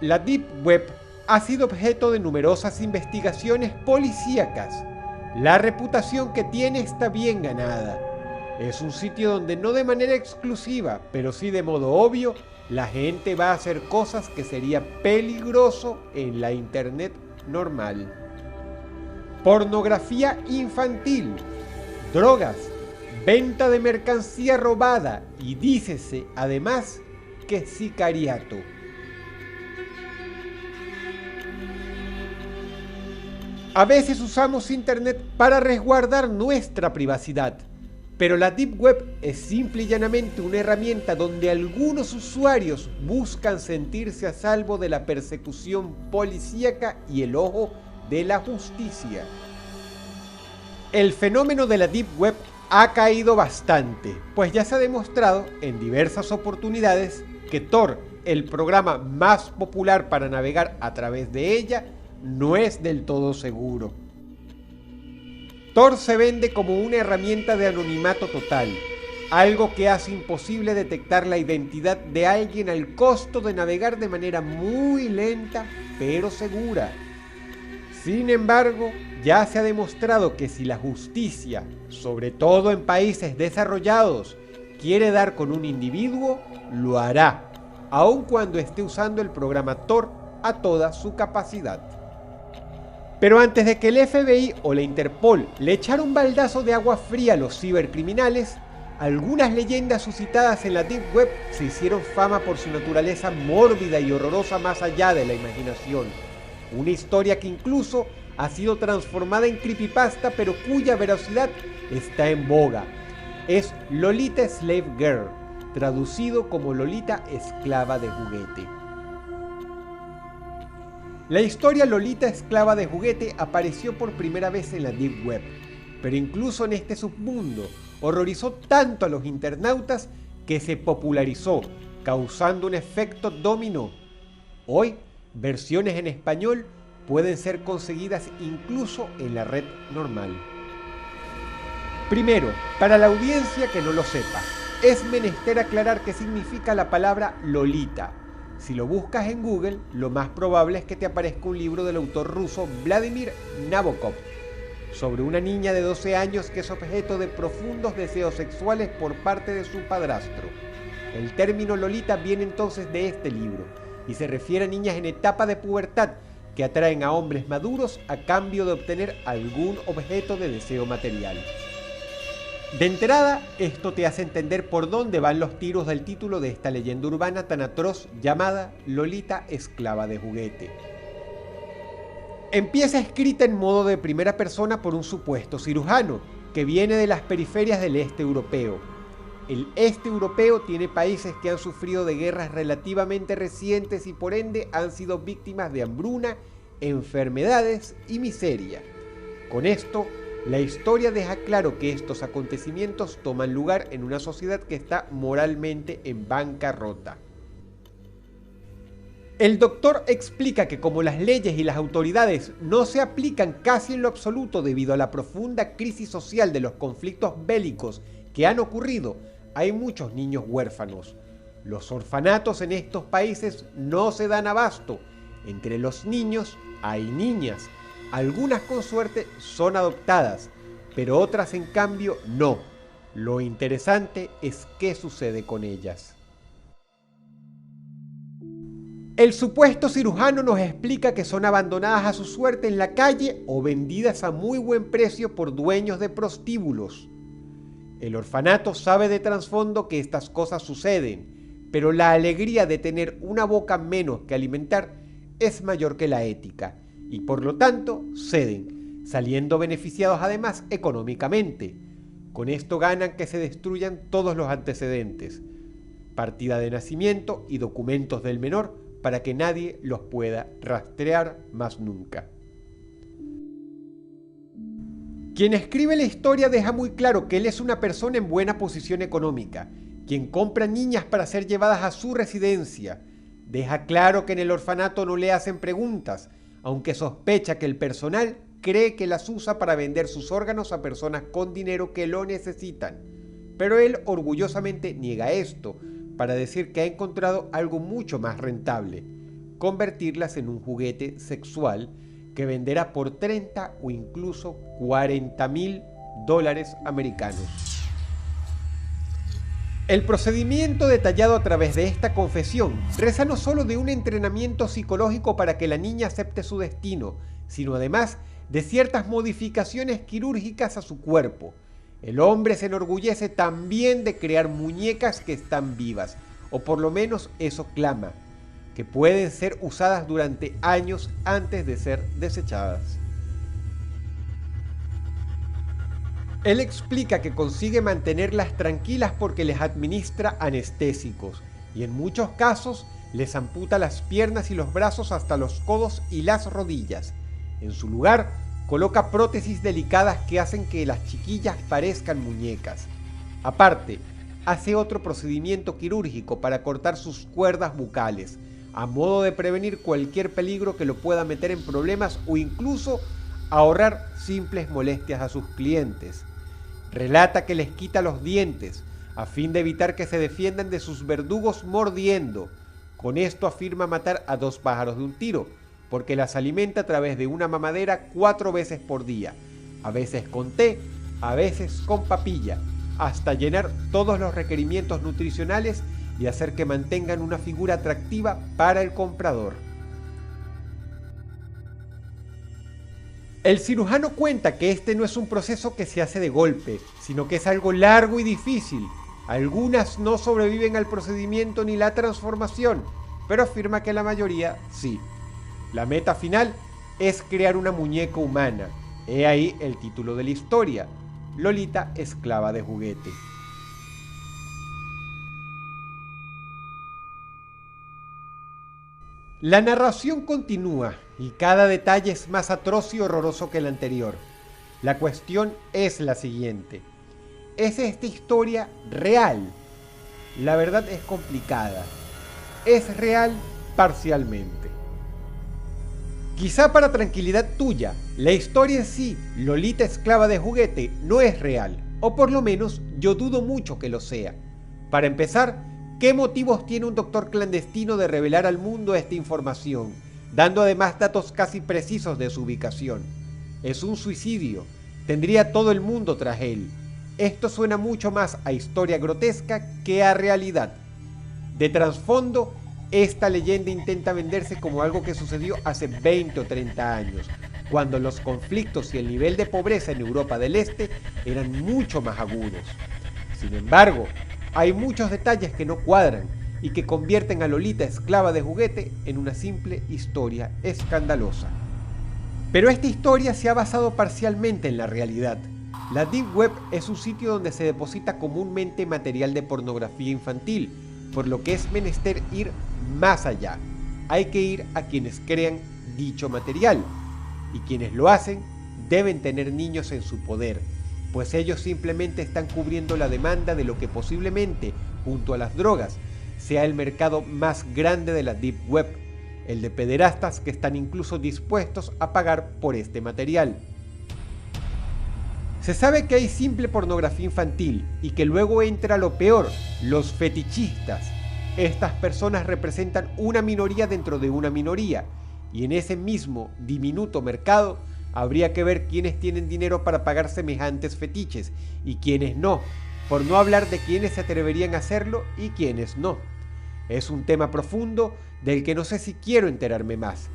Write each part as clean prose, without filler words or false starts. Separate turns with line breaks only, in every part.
La Deep Web ha sido objeto de numerosas investigaciones policíacas. La reputación que tiene está bien ganada. Es un sitio donde no de manera exclusiva, pero sí de modo obvio, la gente va a hacer cosas que sería peligroso en la internet normal. Pornografía infantil, drogas, venta de mercancía robada y dícese además que sicariato. A veces usamos internet para resguardar nuestra privacidad, pero la Deep Web es simple y llanamente una herramienta donde algunos usuarios buscan sentirse a salvo de la persecución policíaca y el ojo de la justicia. El fenómeno de la Deep Web ha caído bastante, pues ya se ha demostrado en diversas oportunidades que Tor, el programa más popular para navegar a través de ella, no es del todo seguro. Tor se vende como una herramienta de anonimato total, algo que hace imposible detectar la identidad de alguien al costo de navegar de manera muy lenta pero segura. Sin embargo, ya se ha demostrado que si la justicia, sobre todo en países desarrollados, quiere dar con un individuo, lo hará, aun cuando esté usando el programa Tor a toda su capacidad. Pero antes de que el FBI o la Interpol le echara un baldazo de agua fría a los cibercriminales, algunas leyendas suscitadas en la Deep Web se hicieron fama por su naturaleza mórbida y horrorosa más allá de la imaginación. Una historia que incluso ha sido transformada en creepypasta, pero cuya veracidad está en boga. Es Lolita Slave Girl, traducido como Lolita Esclava de Juguete. La historia Lolita Esclava de Juguete apareció por primera vez en la Deep Web, pero incluso en este submundo horrorizó tanto a los internautas que se popularizó, causando un efecto dominó. Hoy, versiones en español pueden ser conseguidas incluso en la red normal. Primero, para la audiencia que no lo sepa, es menester aclarar qué significa la palabra Lolita. Si lo buscas en Google, lo más probable es que te aparezca un libro del autor ruso Vladimir Nabokov sobre una niña de 12 años que es objeto de profundos deseos sexuales por parte de su padrastro. El término Lolita viene entonces de este libro y se refiere a niñas en etapa de pubertad que atraen a hombres maduros a cambio de obtener algún objeto de deseo material. De entrada, esto te hace entender por dónde van los tiros del título de esta leyenda urbana tan atroz llamada Lolita Esclava de Juguete. Empieza escrita en modo de primera persona por un supuesto cirujano que viene de las periferias del este europeo. El este europeo tiene países que han sufrido de guerras relativamente recientes y por ende han sido víctimas de hambruna, enfermedades y miseria. Con esto, la historia deja claro que estos acontecimientos toman lugar en una sociedad que está moralmente en bancarrota. El doctor explica que como las leyes y las autoridades no se aplican casi en lo absoluto debido a la profunda crisis social de los conflictos bélicos que han ocurrido, hay muchos niños huérfanos. Los orfanatos en estos países no se dan abasto. Entre los niños hay niñas. Algunas con suerte son adoptadas, pero otras en cambio no. Lo interesante es qué sucede con ellas. El supuesto cirujano nos explica que son abandonadas a su suerte en la calle o vendidas a muy buen precio por dueños de prostíbulos. El orfanato sabe de trasfondo que estas cosas suceden, pero la alegría de tener una boca menos que alimentar es mayor que la ética. Y por lo tanto ceden, saliendo beneficiados además económicamente. Con esto ganan que se destruyan todos los antecedentes, partida de nacimiento y documentos del menor para que nadie los pueda rastrear más nunca. Quien escribe la historia deja muy claro que él es una persona en buena posición económica, quien compra niñas para ser llevadas a su residencia. Deja claro que en el orfanato no le hacen preguntas, aunque sospecha que el personal cree que las usa para vender sus órganos a personas con dinero que lo necesitan. Pero él orgullosamente niega esto, para decir que ha encontrado algo mucho más rentable. convertirlas en un juguete sexual que venderá por 30 o incluso 40.000 dólares americanos. El procedimiento detallado a través de esta confesión reza no solo de un entrenamiento psicológico para que la niña acepte su destino, sino además de ciertas modificaciones quirúrgicas a su cuerpo. El hombre se enorgullece también de crear muñecas que están vivas, o por lo menos eso clama, que pueden ser usadas durante años antes de ser desechadas. Él explica que consigue mantenerlas tranquilas porque les administra anestésicos y en muchos casos les amputa las piernas y los brazos hasta los codos y las rodillas. En su lugar, coloca prótesis delicadas que hacen que las chiquillas parezcan muñecas. Aparte, hace otro procedimiento quirúrgico para cortar sus cuerdas bucales, a modo de prevenir cualquier peligro que lo pueda meter en problemas o incluso ahorrar simples molestias a sus clientes. Relata que les quita los dientes, a fin de evitar que se defiendan de sus verdugos mordiendo. Con esto afirma matar a 2 pájaros de un tiro, porque las alimenta a través de una mamadera 4 veces por día, a veces con té, a veces con papilla, hasta llenar todos los requerimientos nutricionales y hacer que mantengan una figura atractiva para el comprador. El cirujano cuenta que este no es un proceso que se hace de golpe, sino que es algo largo y difícil. Algunas no sobreviven al procedimiento ni la transformación, pero afirma que la mayoría sí. La meta final es crear una muñeca humana. He ahí el título de la historia: Lolita, esclava de juguete. La narración continúa y cada detalle es más atroz y horroroso que el anterior. La cuestión es la siguiente: ¿es esta historia real? La verdad es complicada. Es real parcialmente. Quizá para tranquilidad tuya, la historia en sí, Lolita, esclava de juguete, no es real, o por lo menos yo dudo mucho que lo sea. Para empezar, ¿qué motivos tiene un doctor clandestino de revelar al mundo esta información, dando además datos casi precisos de su ubicación? Es un suicidio, tendría todo el mundo tras él. Esto suena mucho más a historia grotesca que a realidad. De trasfondo, esta leyenda intenta venderse como algo que sucedió hace 20 o 30 años, cuando los conflictos y el nivel de pobreza en Europa del Este eran mucho más agudos. Sin embargo, hay muchos detalles que no cuadran y que convierten a Lolita, esclava de juguete, en una simple historia escandalosa. Pero esta historia se ha basado parcialmente en la realidad. La Deep Web es un sitio donde se deposita comúnmente material de pornografía infantil, por lo que es menester ir más allá. Hay que ir a quienes crean dicho material, y quienes lo hacen deben tener niños en su poder, pues ellos simplemente están cubriendo la demanda de lo que posiblemente, junto a las drogas, sea el mercado más grande de la Deep Web, el de pederastas que están incluso dispuestos a pagar por este material. Se sabe que hay simple pornografía infantil y que luego entra lo peor, los fetichistas. Estas personas representan una minoría dentro de una minoría, y en ese mismo diminuto mercado habría que ver quiénes tienen dinero para pagar semejantes fetiches y quiénes no, por no hablar de quiénes se atreverían a hacerlo y quiénes no. Es un tema profundo del que no sé si quiero enterarme más.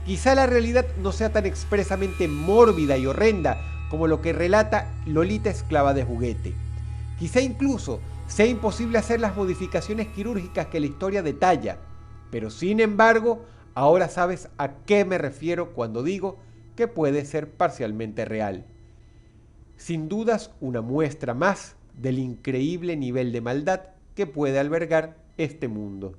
Quizá la realidad no sea tan expresamente mórbida y horrenda como lo que relata Lolita, esclava de juguete. Quizá incluso sea imposible hacer las modificaciones quirúrgicas que la historia detalla, pero sin embargo, ahora sabes a qué me refiero cuando digo que puede ser parcialmente real. Sin dudas, una muestra más del increíble nivel de maldad que puede albergar este mundo.